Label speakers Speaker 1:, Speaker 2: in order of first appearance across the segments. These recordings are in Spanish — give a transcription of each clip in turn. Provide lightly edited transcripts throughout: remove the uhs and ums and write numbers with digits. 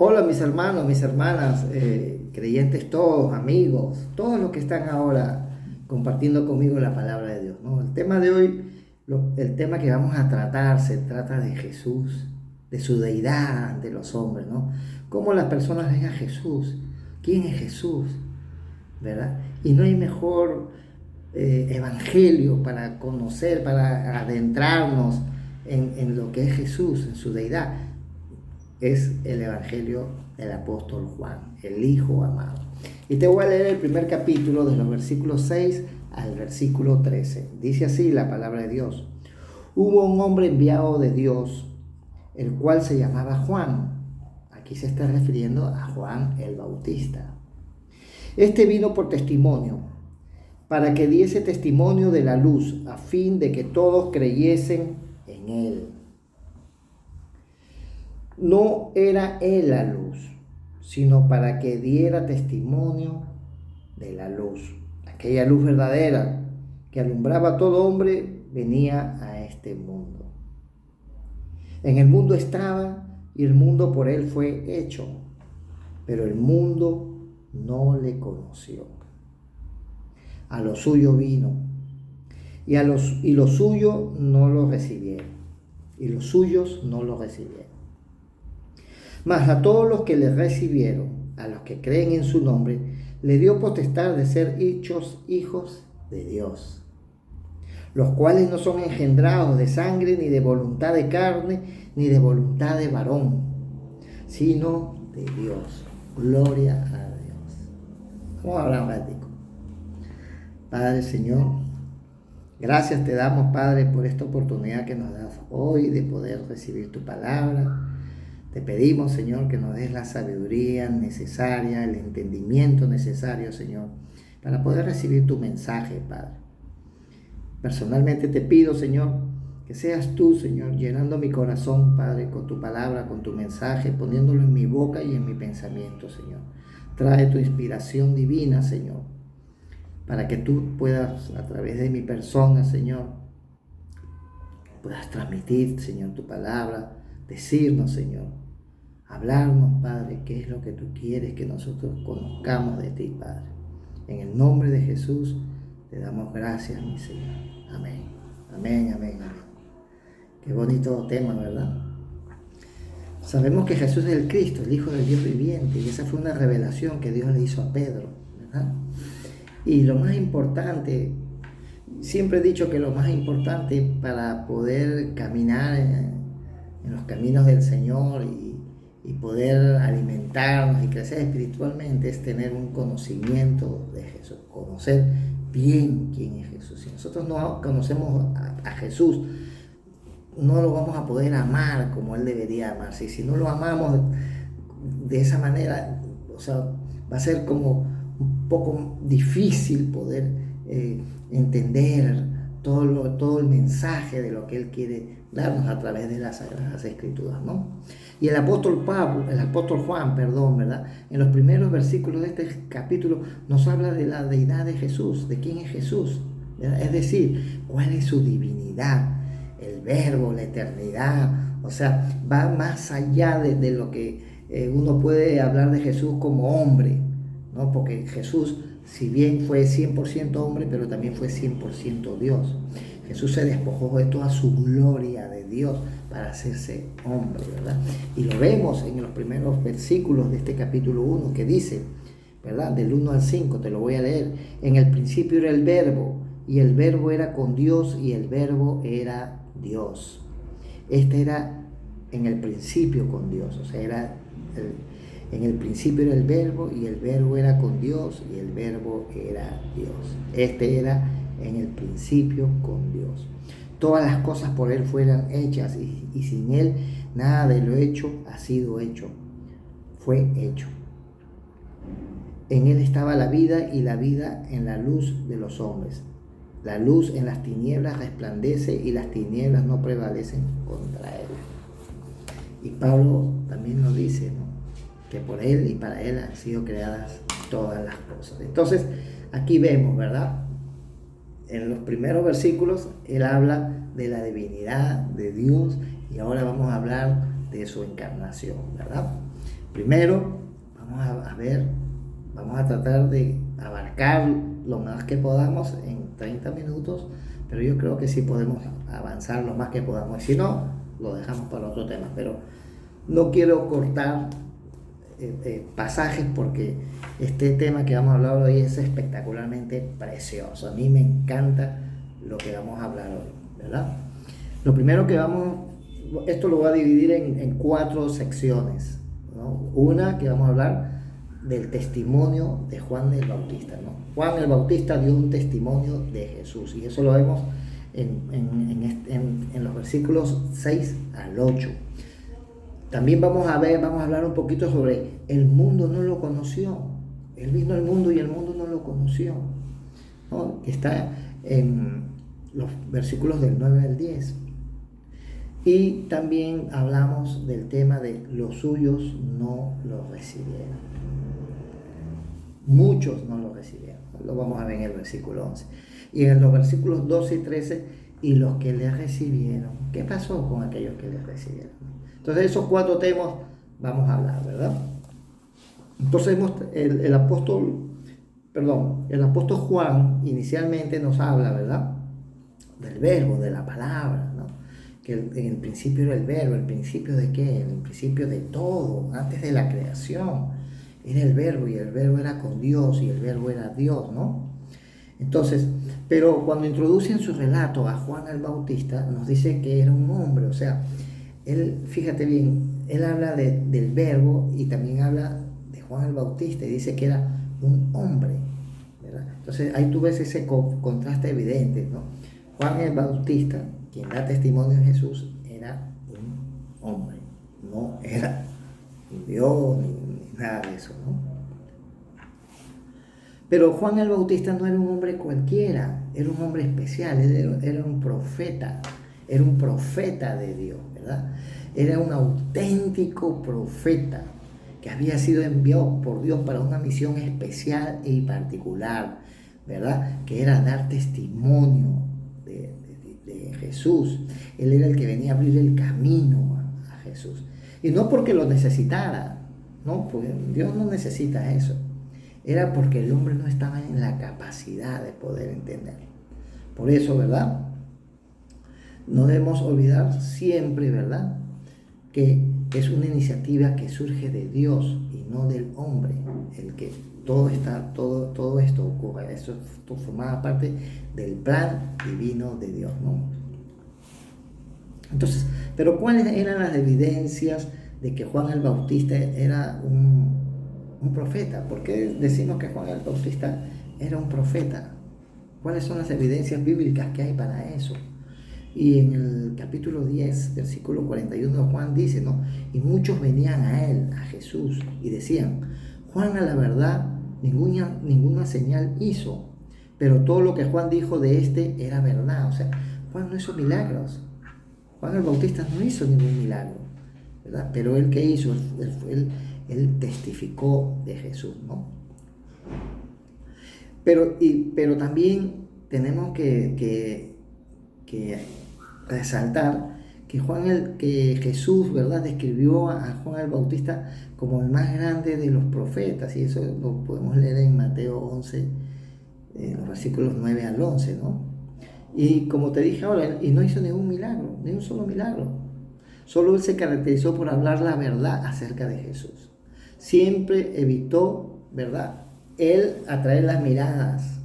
Speaker 1: Hola mis hermanos, mis hermanas, creyentes todos, amigos, todos los que están ahora compartiendo conmigo la palabra de Dios, ¿no? El tema de hoy, el tema que vamos a tratar, se trata de Jesús, de su deidad ante los hombres, ¿no? Cómo las personas ven a Jesús, quién es Jesús, ¿verdad? Y no hay mejor evangelio para conocer, para adentrarnos en lo que es Jesús, en su deidad. Es el Evangelio del apóstol Juan, el Hijo amado. Y te voy a leer el primer capítulo de los versículos 6 al versículo 13. Dice así la palabra de Dios. Hubo un hombre enviado de Dios, el cual se llamaba Juan. Aquí se está refiriendo a Juan el Bautista. Este vino por testimonio, para que diese testimonio de la luz, a fin de que todos creyesen en él. No era él la luz, sino para que diera testimonio de la luz. Aquella luz verdadera que alumbraba a todo hombre venía a este mundo. En el mundo estaba y el mundo por él fue hecho, pero el mundo no le conoció. A lo suyo vino y los suyos no lo recibieron. Y los suyos no lo recibieron. Mas a todos los que le recibieron, a los que creen en su nombre, le dio potestad de ser hechos hijos de Dios, los cuales no son engendrados de sangre, ni de voluntad de carne, ni de voluntad de varón, sino de Dios. Gloria a Dios. Vamos a hablar un ratico. Padre Señor, gracias te damos, Padre, por esta oportunidad que nos das hoy de poder recibir tu palabra. Te pedimos, Señor, que nos des la sabiduría necesaria, el entendimiento necesario, Señor, para poder recibir tu mensaje, Padre. Personalmente te pido, Señor, que seas tú, Señor, llenando mi corazón, Padre, con tu palabra, con tu mensaje, poniéndolo en mi boca y en mi pensamiento, Señor. Trae tu inspiración divina, Señor, para que tú puedas, a través de mi persona, Señor, puedas transmitir, Señor, tu palabra, decirnos, Señor, hablarnos, Padre, qué es lo que tú quieres que nosotros conozcamos de ti, Padre. En el nombre de Jesús te damos gracias, mi Señor. Amén. Amén, amén, amén. Qué bonito tema, ¿verdad? Sabemos que Jesús es el Cristo, el Hijo del Dios viviente, y esa fue una revelación que Dios le hizo a Pedro, ¿verdad? Y lo más importante, siempre he dicho que lo más importante para poder caminar en los caminos del Señor y poder alimentarnos y crecer espiritualmente es tener un conocimiento de Jesús, conocer bien quién es Jesús. Si nosotros no conocemos a Jesús, no lo vamos a poder amar como Él debería amarse. Y si no lo amamos de esa manera, o sea, va a ser como un poco difícil poder entender todo el mensaje de lo que Él quiere darnos a través de las Sagradas Escrituras, ¿no? Y el apóstol Juan, ¿verdad? En los primeros versículos de este capítulo nos habla de la deidad de Jesús, de quién es Jesús, ¿verdad? Es decir, cuál es su divinidad, el verbo, la eternidad, o sea, va más allá de lo que uno puede hablar de Jesús como hombre, ¿no? Porque Jesús, si bien fue 100% hombre, pero también fue 100% Dios. Jesús se despojó de toda su gloria de Dios para hacerse hombre, ¿verdad? Y lo vemos en los primeros versículos de este capítulo 1 que dice, ¿verdad? Del 1 al 5, te lo voy a leer. En el principio era el verbo, y el verbo era con Dios, y el verbo era Dios. Este era en el principio con Dios, o sea, en el principio era el verbo, y el verbo era con Dios, y el verbo era Dios. Este era en el principio con Dios. Todas las cosas por Él fueron hechas, y sin Él nada de lo hecho ha sido hecho. Fue hecho. En Él estaba la vida, y la vida en la luz de los hombres. La luz en las tinieblas resplandece, y las tinieblas no prevalecen contra Él. Y Pablo también nos dice, ¿no?, que por Él y para Él han sido creadas todas las cosas. Entonces, aquí vemos, ¿verdad? En los primeros versículos, Él habla de la divinidad de Dios, y ahora vamos a hablar de su encarnación, ¿verdad? Primero, vamos a tratar de abarcar lo más que podamos en 30 minutos, pero yo creo que sí podemos avanzar lo más que podamos. Si no, lo dejamos para otro tema, pero no quiero cortar pasajes porque este tema que vamos a hablar hoy es espectacularmente precioso. A mí me encanta lo que vamos a hablar hoy, ¿verdad? Lo primero que esto lo voy a dividir en 4 secciones, ¿no? Una que vamos a hablar del testimonio de Juan el Bautista, ¿no? Juan el Bautista dio un testimonio de Jesús y eso lo vemos en los versículos 6 al 8. También vamos a hablar un poquito sobre el mundo no lo conoció. Él vino al mundo y el mundo no lo conoció, ¿no? Que está en los versículos del 9 al 10. Y también hablamos del tema de los suyos no lo recibieron. Muchos no lo recibieron. Lo vamos a ver en el versículo 11. Y en los versículos 12 y 13, y los que le recibieron. ¿Qué pasó con aquellos que le recibieron? Entonces, esos 4 temas vamos a hablar, ¿verdad? Entonces, el apóstol Juan inicialmente nos habla, ¿verdad? Del verbo, de la palabra, ¿no? Que en el principio era el verbo. ¿El principio de qué? El principio de todo, antes de la creación. Era el verbo y el verbo era con Dios y el verbo era Dios, ¿no? Entonces, pero cuando introduce en su relato a Juan el Bautista, nos dice que era un hombre, o sea, él, fíjate bien, él habla del verbo y también habla de Juan el Bautista y dice que era un hombre, ¿verdad? Entonces ahí tú ves ese contraste evidente, ¿no? Juan el Bautista, quien da testimonio de Jesús, era un hombre, no era un Dios ni nada de eso, ¿no? Pero Juan el Bautista no era un hombre cualquiera, era un hombre especial, era un profeta de Dios, ¿verdad? Era un auténtico profeta que había sido enviado por Dios para una misión especial y particular, ¿verdad? Que era dar testimonio de Jesús. Él era el que venía a abrir el camino a Jesús. Y no porque lo necesitara, no, porque Dios no necesita eso. Era porque el hombre no estaba en la capacidad de poder entender. Por eso, ¿verdad? No debemos olvidar siempre, ¿verdad?, que es una iniciativa que surge de Dios y no del hombre, el que todo esto ocurre. Eso formaba parte del plan divino de Dios, ¿no? Entonces, pero ¿cuáles eran las evidencias de que Juan el Bautista era un profeta? ¿Por qué decimos que Juan el Bautista era un profeta? ¿Cuáles son las evidencias bíblicas que hay para eso? Y en el capítulo 10, versículo 41, Juan dice, ¿no? Y muchos venían a él, a Jesús, y decían, Juan a la verdad ninguna señal hizo, pero todo lo que Juan dijo de este era verdad. O sea, Juan no hizo milagros. Juan el Bautista no hizo ningún milagro, ¿verdad? Pero él, ¿qué hizo? Él testificó de Jesús, ¿no? Pero también tenemos que resaltar que Jesús, ¿verdad?, describió a Juan el Bautista como el más grande de los profetas, y eso lo podemos leer en Mateo 11, los versículos 9 al 11, ¿no? Y como te dije ahora, y no hizo ningún milagro, ni un solo milagro. Solo él se caracterizó por hablar la verdad acerca de Jesús. Siempre evitó, ¿verdad?, él atraer las miradas,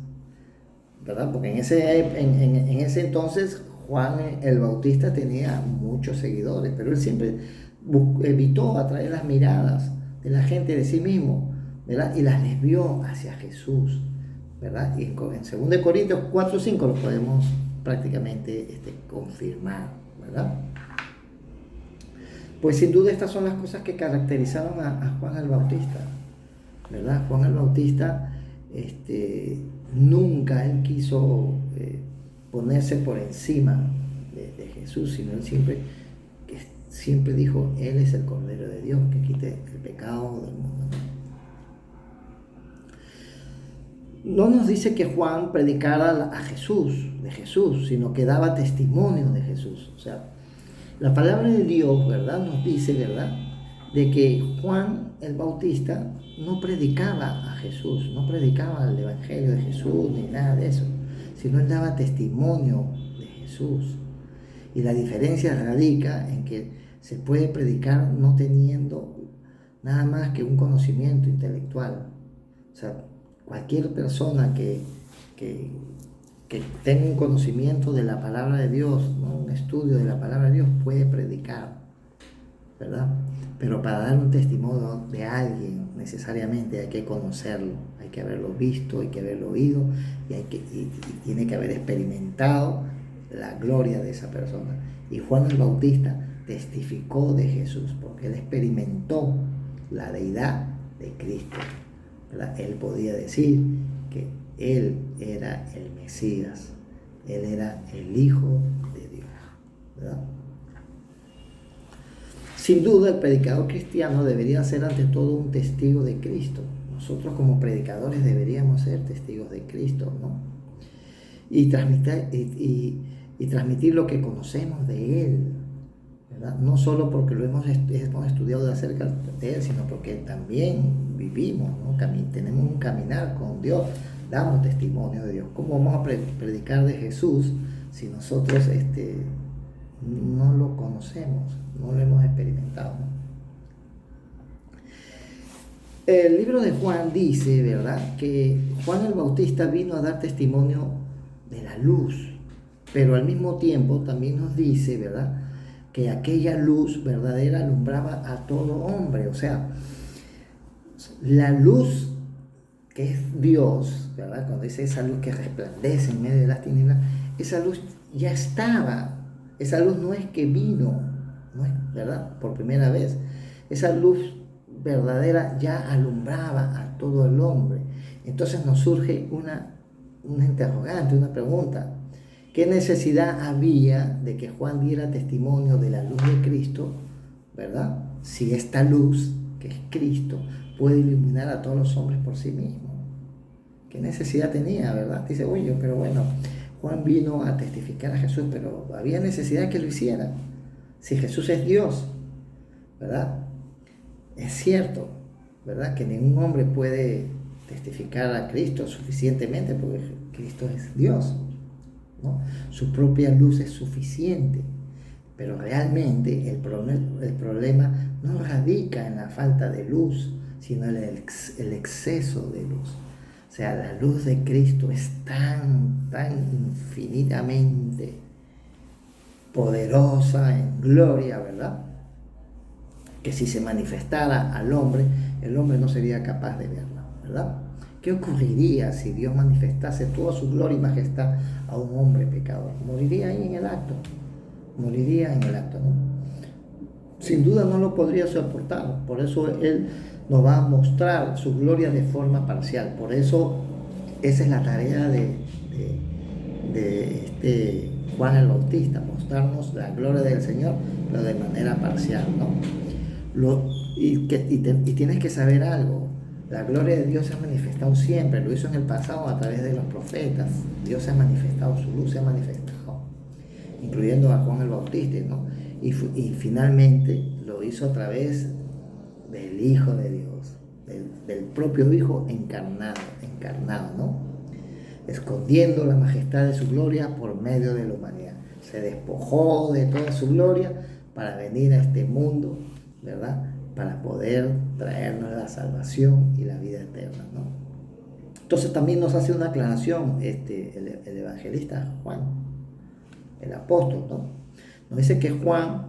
Speaker 1: ¿verdad? Porque en ese entonces Juan el Bautista tenía muchos seguidores, pero él siempre evitó atraer las miradas de la gente de sí mismo, ¿verdad? Y las desvió hacia Jesús, ¿verdad? Y en 2 Corintios 4:5 lo podemos prácticamente confirmar, ¿verdad? Pues sin duda estas son las cosas que caracterizaron a Juan el Bautista, ¿verdad? Juan el Bautista nunca él quiso ponerse por encima de Jesús, sino él siempre dijo, Él es el Cordero de Dios que quite el pecado del mundo. No nos dice que Juan predicara de Jesús, sino que daba testimonio de Jesús. O sea, La palabra de Dios, ¿verdad? Nos dice, ¿verdad? De que Juan el Bautista no predicaba a Jesús, no predicaba el Evangelio de Jesús ni nada de eso, sino él daba testimonio de Jesús. Y la diferencia radica en que se puede predicar no teniendo nada más que un conocimiento intelectual. O sea, cualquier persona que, que tenga un conocimiento de la palabra de Dios, ¿no? Un estudio de la palabra de Dios puede predicar, ¿verdad? Pero para dar un testimonio de alguien necesariamente hay que conocerlo, hay que haberlo visto, hay que haberlo oído y tiene que haber experimentado la gloria de esa persona. Y Juan el Bautista testificó de Jesús porque él experimentó la deidad de Cristo, ¿verdad? Él podía decir que él era el Mesías, él era el Hijo de Dios, ¿verdad? Sin duda, el predicador cristiano debería ser ante todo un testigo de Cristo. Nosotros como predicadores deberíamos ser testigos de Cristo, ¿no? Y transmitir lo que conocemos de Él, ¿verdad? No solo porque lo hemos estudiado acerca de Él, sino porque también vivimos, ¿no? Tenemos un caminar con Dios, damos testimonio de Dios. ¿Cómo vamos a predicar de Jesús si nosotros no lo conocemos, no lo hemos experimentado, ¿no? El libro de Juan dice, ¿verdad?, que Juan el Bautista vino a dar testimonio de la luz, pero al mismo tiempo también nos dice, ¿verdad?, que aquella luz verdadera alumbraba a todo hombre. O sea, la luz que es Dios, ¿verdad?, cuando dice esa luz que resplandece en medio de las tinieblas, esa luz ya estaba. Esa luz no es que vino, no es, ¿verdad?, por primera vez. Esa luz verdadera ya alumbraba a todo el hombre. Entonces nos surge una interrogante, una pregunta. ¿Qué necesidad había de que Juan diera testimonio de la luz de Cristo, ¿verdad?, si esta luz, que es Cristo, puede iluminar a todos los hombres por sí mismo? ¿Qué necesidad tenía, verdad? Dice, oye, pero bueno, Juan vino a testificar a Jesús, pero había necesidad que lo hiciera. Si Jesús es Dios, ¿verdad? Es cierto, ¿verdad?, que ningún hombre puede testificar a Cristo suficientemente porque Cristo es Dios, ¿no? Su propia luz es suficiente. Pero realmente el problema no radica en la falta de luz, sino en el exceso de luz. O sea, la luz de Cristo es tan infinitamente poderosa en gloria, ¿verdad?, que si se manifestara al hombre, el hombre no sería capaz de verla, ¿verdad? ¿Qué ocurriría si Dios manifestase toda su gloria y majestad a un hombre pecador? Moriría ahí en el acto, ¿no? Sin duda no lo podría soportar. Por eso Él nos va a mostrar su gloria de forma parcial. Por eso esa es la tarea de Juan el Bautista, mostrarnos la gloria del Señor, pero de manera parcial, ¿no? Y tienes que saber algo. La gloria de Dios se ha manifestado siempre, lo hizo en el pasado a través de los profetas. Dios se ha manifestado, su luz se ha manifestado, incluyendo a Juan el Bautista, ¿no? Y finalmente lo hizo a través del Hijo de Dios, del propio Hijo encarnado, ¿no? Escondiendo la majestad de su gloria por medio de la humanidad. Se despojó de toda su gloria para venir a este mundo, ¿verdad?, para poder traernos la salvación y la vida eterna, ¿no? Entonces también nos hace una aclaración el evangelista Juan, el apóstol, ¿no? Nos dice que Juan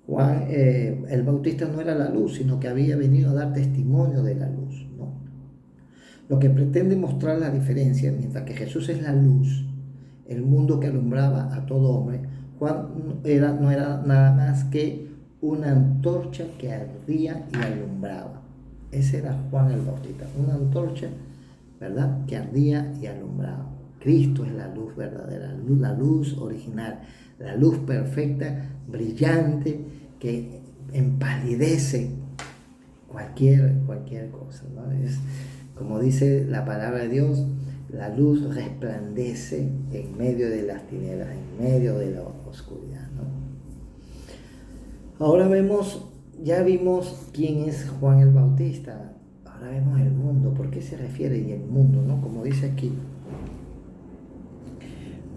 Speaker 1: el Bautista no era la luz, sino que había venido a dar testimonio de la luz, ¿no? Lo que pretende mostrar la diferencia, mientras que Jesús es la luz, el mundo que alumbraba a todo hombre, Juan no era nada más que una antorcha que ardía y alumbraba. Ese era Juan el Bautista, una antorcha, ¿verdad?, que ardía y alumbraba. Cristo es la luz verdadera, la luz original, la luz perfecta, brillante, que empalidece cualquier cosa, ¿no? Es, como dice la palabra de Dios, la luz resplandece en medio de las tinieblas, en medio de la oscuridad, ¿no? Ahora vemos, ya vimos quién es Juan el Bautista. Ahora vemos el mundo. ¿Por qué se refiere y el mundo, no? Como dice aquí.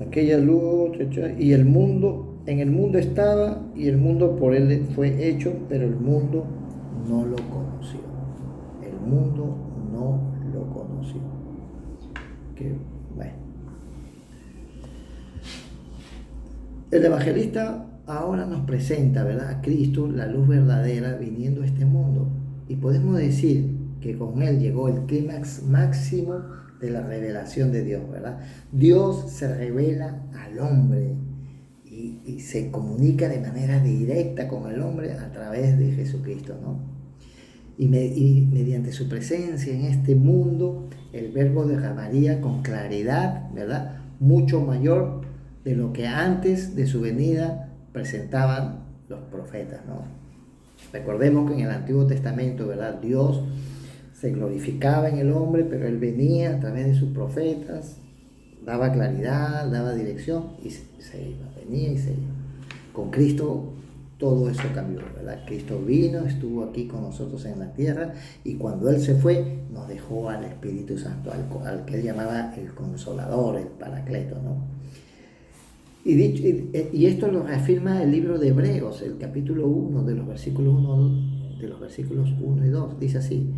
Speaker 1: Aquella luz, y el mundo, en el mundo estaba y el mundo por él fue hecho, pero el mundo no lo conoció. El mundo no lo conoció. Que, bueno. El evangelista ahora nos presenta, ¿verdad?, a Cristo, la luz verdadera, viniendo a este mundo. Y podemos decir que con él llegó el clímax máximo de la revelación de Dios, ¿verdad? Dios se revela al hombre y se comunica de manera directa con el hombre a través de Jesucristo, ¿no? Y mediante su presencia en este mundo, el Verbo derramaría con claridad, ¿verdad?, mucho mayor de lo que antes de su venida presentaban los profetas, ¿no? Recordemos que en el Antiguo Testamento, ¿verdad?, Dios se glorificaba en el hombre, pero él venía a través de sus profetas, daba claridad, daba dirección y se iba, venía y se iba. Con Cristo todo eso cambió, ¿verdad? Cristo vino, estuvo aquí con nosotros en la tierra y cuando Él se fue, nos dejó al Espíritu Santo, al que Él llamaba el Consolador, el Paracleto, ¿no? Y esto lo reafirma el libro de Hebreos, el capítulo 1, de los versículos 1 y 2. Dice así: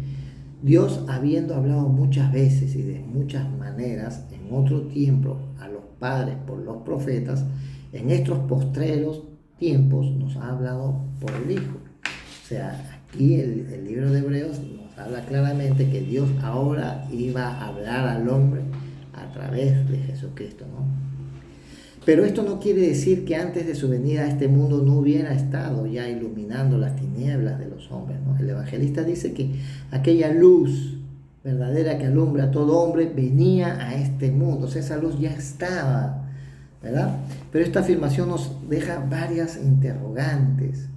Speaker 1: Dios, habiendo hablado muchas veces y de muchas maneras en otro tiempo a los padres por los profetas, en estos postreros tiempos nos ha hablado por el Hijo. O sea, aquí el libro de Hebreos nos habla claramente que Dios ahora iba a hablar al hombre a través de Jesucristo, ¿no? Pero esto no quiere decir que antes de su venida a este mundo no hubiera estado ya iluminando las tinieblas de los hombres, ¿no? El evangelista dice que aquella luz verdadera que alumbra a todo hombre venía a este mundo. O sea, esa luz ya estaba, ¿verdad? Pero esta afirmación nos deja varias interrogantes,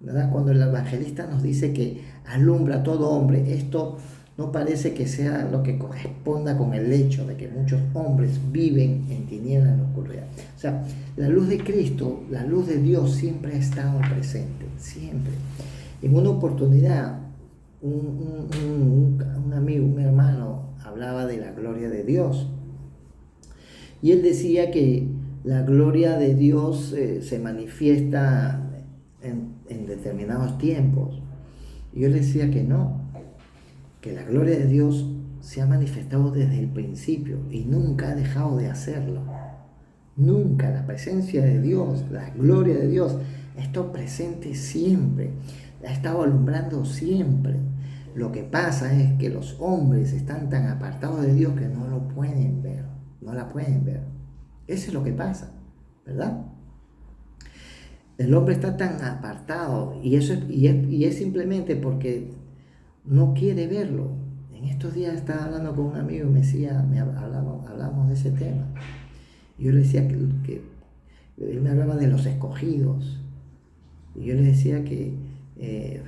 Speaker 1: ¿verdad? Cuando el evangelista nos dice que alumbra a todo hombre, esto no parece que sea lo que corresponda con el hecho de que muchos hombres viven en tinieblas, en la oscuridad. O sea, la luz de Cristo, la luz de Dios siempre ha estado presente, siempre. En una oportunidad, un amigo, un hermano, hablaba de la gloria de Dios. Y él decía que la gloria de Dios se manifiesta en determinados tiempos. Y yo le decía que no, que la gloria de Dios se ha manifestado desde el principio y nunca ha dejado de hacerlo. Nunca. La presencia de Dios, la gloria de Dios ha estado presente siempre, ha estado alumbrando siempre. Lo que pasa es que los hombres están tan apartados de Dios que no lo pueden ver, no la pueden ver. Eso es lo que pasa, ¿verdad? El hombre está tan apartado y es simplemente porque no quiere verlo. En estos días estaba hablando con un amigo y me decía, hablamos de ese tema. Y yo le decía que él me hablaba de los escogidos. Y yo le decía que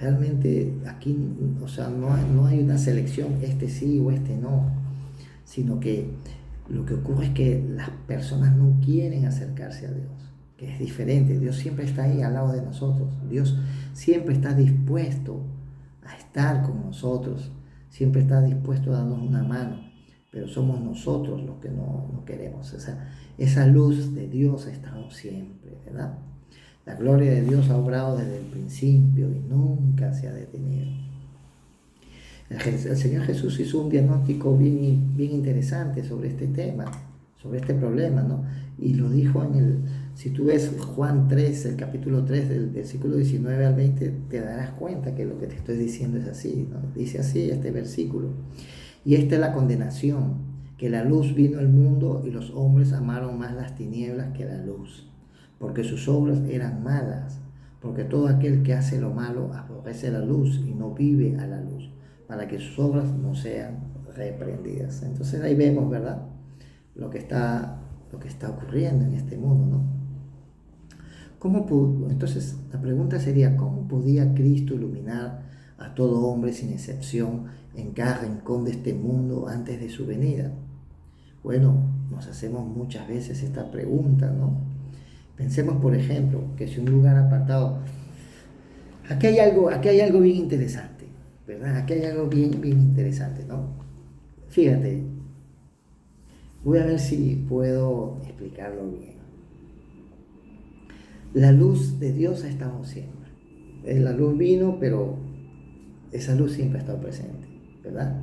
Speaker 1: realmente aquí, o sea, no hay una selección, este sí o este no, sino que lo que ocurre es que las personas no quieren acercarse a Dios, que es diferente. Dios siempre está ahí al lado de nosotros. Dios siempre está dispuesto a estar con nosotros, siempre está dispuesto a darnos una mano, pero somos nosotros los que no queremos. Esa luz de Dios ha estado siempre, ¿verdad? La gloria de Dios ha obrado desde el principio y nunca se ha detenido. El Señor Jesús hizo un diagnóstico bien interesante sobre este tema, sobre este problema, ¿no? Y lo dijo si tú ves Juan 3, el capítulo 3, del versículo 19 al 20, te darás cuenta que lo que te estoy diciendo es así, ¿no? Dice así este versículo: y esta es la condenación, que la luz vino al mundo y los hombres amaron más las tinieblas que la luz, porque sus obras eran malas, porque todo aquel que hace lo malo aborrece la luz y no vive a la luz, para que sus obras no sean reprendidas. Entonces ahí vemos, ¿verdad?, lo que está ocurriendo en este mundo, ¿no? Entonces la pregunta sería, ¿cómo podía Cristo iluminar a todo hombre sin excepción en cada rincón de este mundo antes de su venida? Bueno, nos hacemos muchas veces esta pregunta, ¿no? Pensemos, por ejemplo, que si un lugar apartado Aquí hay algo bien interesante, ¿verdad? Aquí hay algo bien interesante, ¿no? Fíjate, voy a ver si puedo explicarlo bien. La luz de Dios ha estado siempre. La luz vino, pero esa luz siempre ha estado presente, ¿verdad?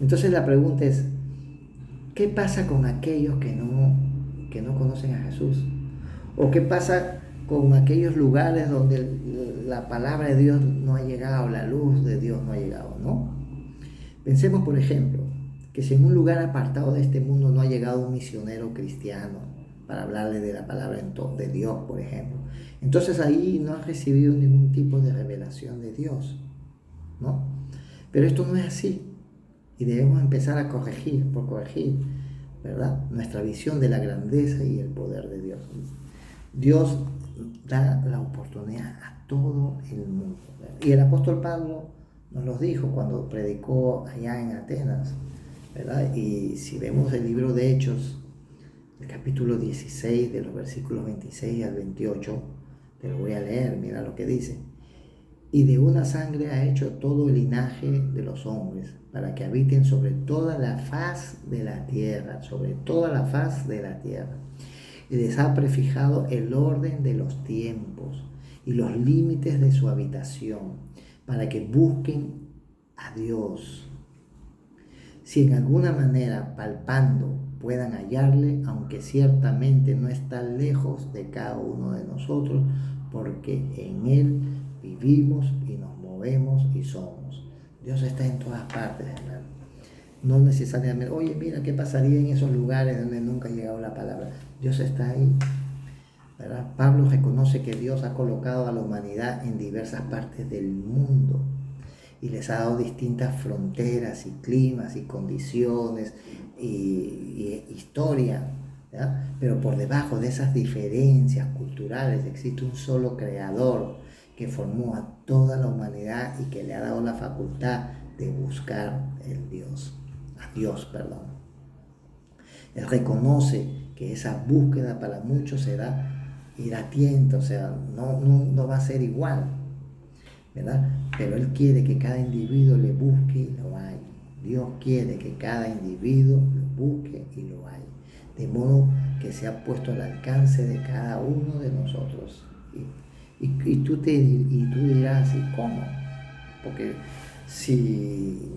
Speaker 1: Entonces la pregunta es, ¿qué pasa con aquellos que no conocen a Jesús? ¿O qué pasa con aquellos lugares donde la palabra de Dios no ha llegado, la luz de Dios no ha llegado, ¿no? Pensemos, por ejemplo, que si en un lugar apartado de este mundo no ha llegado un misionero cristiano para hablarle de la palabra de Dios, por ejemplo, entonces ahí no ha recibido ningún tipo de revelación de Dios, ¿no? Pero esto no es así y debemos empezar a corregir, ¿verdad? Nuestra visión de la grandeza y el poder de Dios. Dios da la oportunidad a todo el mundo, ¿verdad? Y el apóstol Pablo nos lo dijo cuando predicó allá en Atenas, ¿verdad? Y si vemos el libro de Hechos, el capítulo 16, de los versículos 26 al 28, te lo voy a leer, mira lo que dice. Y de una sangre ha hecho todo el linaje de los hombres, para que habiten sobre toda la faz de la tierra, sobre toda la faz de la tierra. Y les ha prefijado el orden de los tiempos y los límites de su habitación, para que busquen a Dios. Si en alguna manera, palpando, puedan hallarle, aunque ciertamente no está lejos de cada uno de nosotros, porque en Él vivimos y nos movemos y somos. Dios está en todas partes, hermano. No necesariamente, oye, mira, ¿qué pasaría en esos lugares donde nunca ha llegado la palabra? Dios está ahí, ¿verdad? Pablo reconoce que Dios ha colocado a la humanidad en diversas partes del mundo y les ha dado distintas fronteras y climas y condiciones y historia, ¿verdad? Pero por debajo de esas diferencias culturales existe un solo creador que formó a toda la humanidad y que le ha dado la facultad de buscar a Dios, perdón. Él reconoce que esa búsqueda para muchos será ir a tiento, o sea, no va a ser igual, ¿verdad? Pero Él quiere que cada individuo le busque y lo haya. Dios quiere que cada individuo lo busque y lo haya. De modo que se ha puesto al alcance de cada uno de nosotros. Y tú dirás, ¿y cómo? Porque si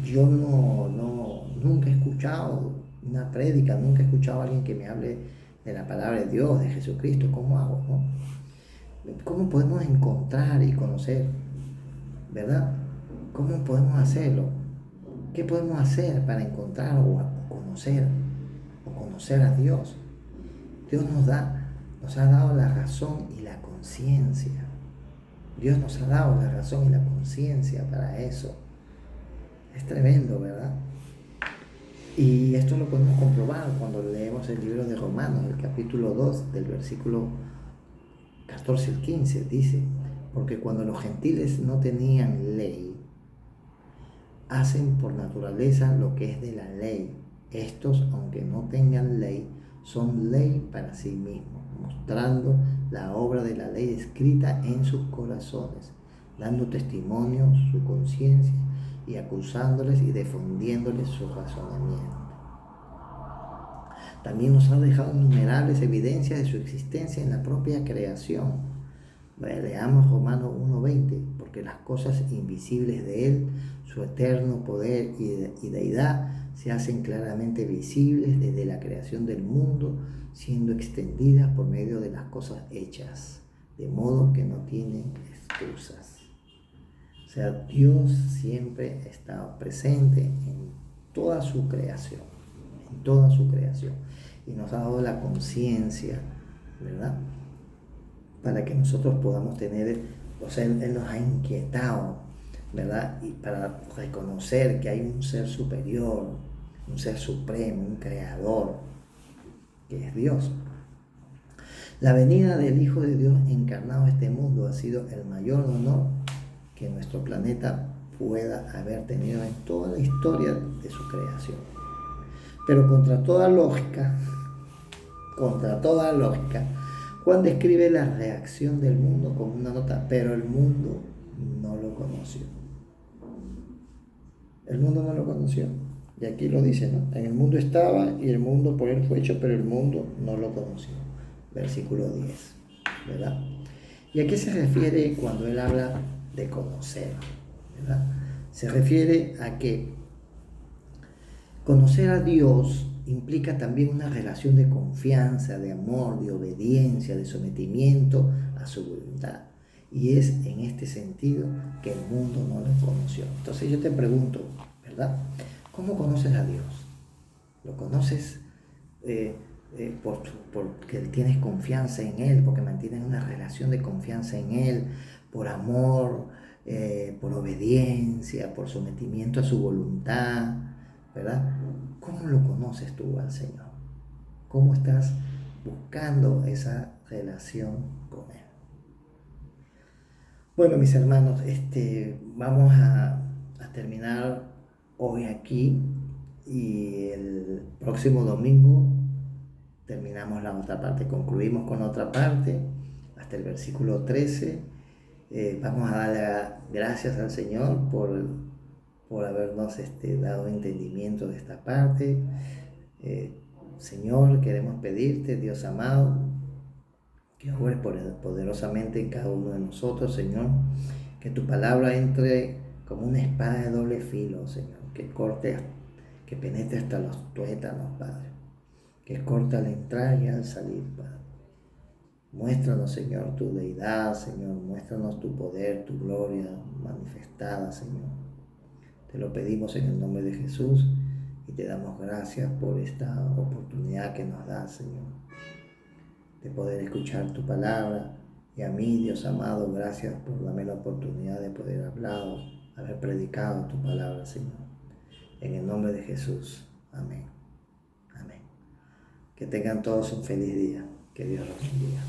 Speaker 1: yo nunca he escuchado una prédica, nunca he escuchado a alguien que me hable de la palabra de Dios, de Jesucristo, ¿cómo hago, no? ¿Cómo podemos encontrar y conocer? ¿Verdad? ¿Cómo podemos hacerlo? ¿Qué podemos hacer para encontrar o conocer a Dios? Dios nos ha dado la razón y la conciencia. Dios nos ha dado la razón y la conciencia para eso. Es tremendo, ¿verdad? Y esto lo podemos comprobar cuando leemos el libro de Romanos, el capítulo 2, del versículo 14 al 15, dice: porque cuando los gentiles no tenían ley, hacen por naturaleza lo que es de la ley. Estos, aunque no tengan ley, son ley para sí mismos, mostrando la obra de la ley escrita en sus corazones, dando testimonio su conciencia y acusándoles y defendiéndoles su razonamiento. También nos ha dejado innumerables evidencias de su existencia en la propia creación. Leamos Romanos 1:20, porque las cosas invisibles de Él, su eterno poder y deidad, se hacen claramente visibles desde la creación del mundo, siendo extendidas por medio de las cosas hechas, de modo que no tienen excusas. O sea, Dios siempre está presente en toda su creación, y nos ha dado la conciencia, ¿verdad?, para que nosotros podamos tener, o sea, Él nos ha inquietado, ¿verdad? Y para reconocer que hay un ser superior, un ser supremo, un creador, que es Dios. La venida del Hijo de Dios encarnado a este mundo ha sido el mayor honor que nuestro planeta pueda haber tenido en toda la historia de su creación. Pero contra toda lógica, Juan describe la reacción del mundo con una nota: pero el mundo no lo conoció. El mundo no lo conoció. Y aquí lo dice, ¿no? En el mundo estaba y el mundo por él fue hecho, pero el mundo no lo conoció. Versículo 10, ¿verdad? ¿Y a qué se refiere cuando él habla de conocer? ¿Verdad? Se refiere a que conocer a Dios implica también una relación de confianza, de amor, de obediencia, de sometimiento a su voluntad. Y es en este sentido que el mundo no lo conoció. Entonces yo te pregunto, ¿verdad? ¿Cómo conoces a Dios? ¿Lo conoces porque tienes confianza en Él, porque mantienes una relación de confianza en Él, por amor, por obediencia, por sometimiento a su voluntad, ¿verdad? ¿Cómo lo conoces tú al Señor? ¿Cómo estás buscando esa relación con Él? Bueno, mis hermanos, vamos a terminar hoy aquí y el próximo domingo terminamos la otra parte, concluimos con otra parte hasta el versículo 13. Vamos a darle gracias al Señor por habernos dado entendimiento de esta parte. Señor, queremos pedirte, Dios amado, que obres poderosamente en cada uno de nosotros, Señor, que tu palabra entre como una espada de doble filo, Señor, que corte, que penetre hasta los tuétanos, Padre, que corta al entrar y al salir, Padre. Muéstranos, Señor, tu deidad, Señor, muéstranos tu poder, tu gloria manifestada, Señor. Te lo pedimos en el nombre de Jesús y te damos gracias por esta oportunidad que nos da, Señor, de poder escuchar tu palabra. Y a mí, Dios amado, gracias por darme la oportunidad de poder hablar, haber predicado tu palabra, Señor. En el nombre de Jesús. Amén. Amén. Que tengan todos un feliz día. Que Dios los bendiga.